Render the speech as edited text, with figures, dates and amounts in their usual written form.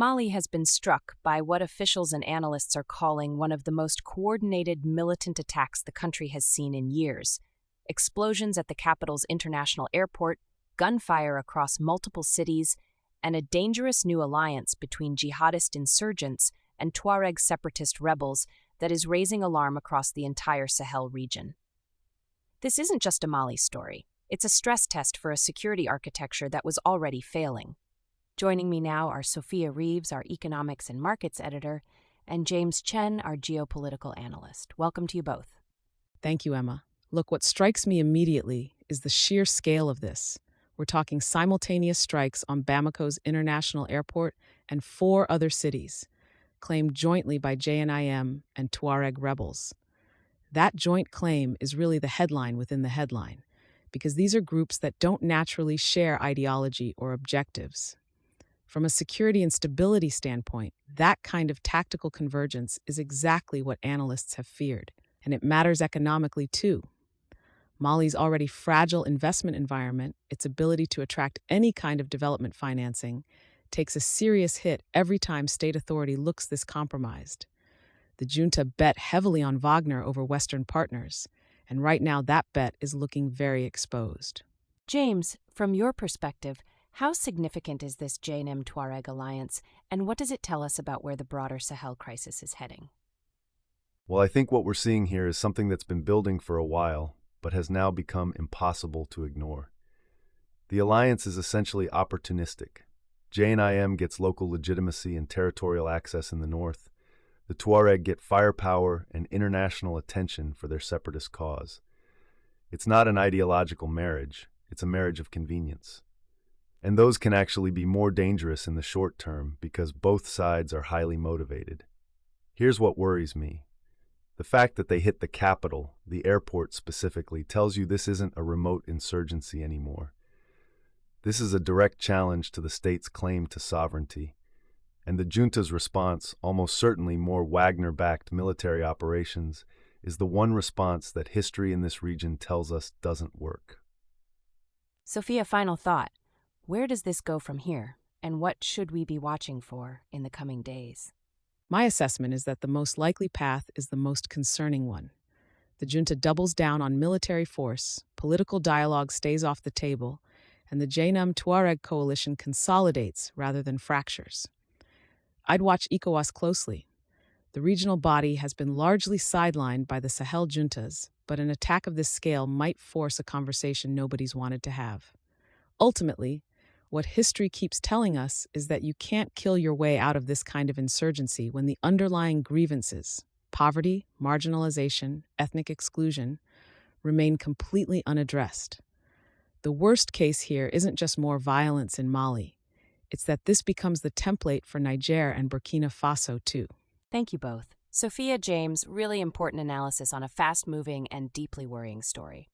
Mali has been struck by what officials and analysts are calling one of the most coordinated militant attacks the country has seen in years. Explosions at the capital's international airport, gunfire across multiple cities, and a dangerous new alliance between jihadist insurgents and Tuareg separatist rebels that is raising alarm across the entire Sahel region. This isn't just a Mali story. It's a stress test for a security architecture that was already failing. Joining me now are Sophia Reeves, our economics and markets editor, and James Chen, our geopolitical analyst. Welcome to you both. Thank you, Emma. Look, what strikes me immediately is the sheer scale of this. We're talking simultaneous strikes on Bamako's international airport and 4 other cities, claimed jointly by JNIM and Tuareg rebels. That joint claim is really the headline within the headline, because these are groups that don't naturally share ideology or objectives. From a security and stability standpoint, that kind of tactical convergence is exactly what analysts have feared, and it matters economically too. Mali's already fragile investment environment, its ability to attract any kind of development financing, takes a serious hit every time state authority looks this compromised. The junta bet heavily on Wagner over Western partners, and right now that bet is looking very exposed. James, from your perspective, how significant is this JNIM-Tuareg alliance, and what does it tell us about where the broader Sahel crisis is heading? Well, I think what we're seeing here is something that's been building for a while, but has now become impossible to ignore. The alliance is essentially opportunistic. JNIM gets local legitimacy and territorial access in the north. The Tuareg get firepower and international attention for their separatist cause. It's not an ideological marriage, it's a marriage of convenience. And those can actually be more dangerous in the short term because both sides are highly motivated. Here's what worries me. The fact that they hit the capital, the airport specifically, tells you this isn't a remote insurgency anymore. This is a direct challenge to the state's claim to sovereignty, and the junta's response, almost certainly more Wagner-backed military operations, is the one response that history in this region tells us doesn't work. Sophia, final thought. Where does this go from here, and what should we be watching for in the coming days? My assessment is that the most likely path is the most concerning one. The junta doubles down on military force, political dialogue stays off the table, and the JNIM-Tuareg coalition consolidates rather than fractures. I'd watch ECOWAS closely. The regional body has been largely sidelined by the Sahel juntas, but an attack of this scale might force a conversation nobody's wanted to have. Ultimately, what history keeps telling us is that you can't kill your way out of this kind of insurgency when the underlying grievances, poverty, marginalization, ethnic exclusion, remain completely unaddressed. The worst case here isn't just more violence in Mali. It's that this becomes the template for Niger and Burkina Faso too. Thank you both. Sophia, James, really important analysis on a fast-moving and deeply worrying story.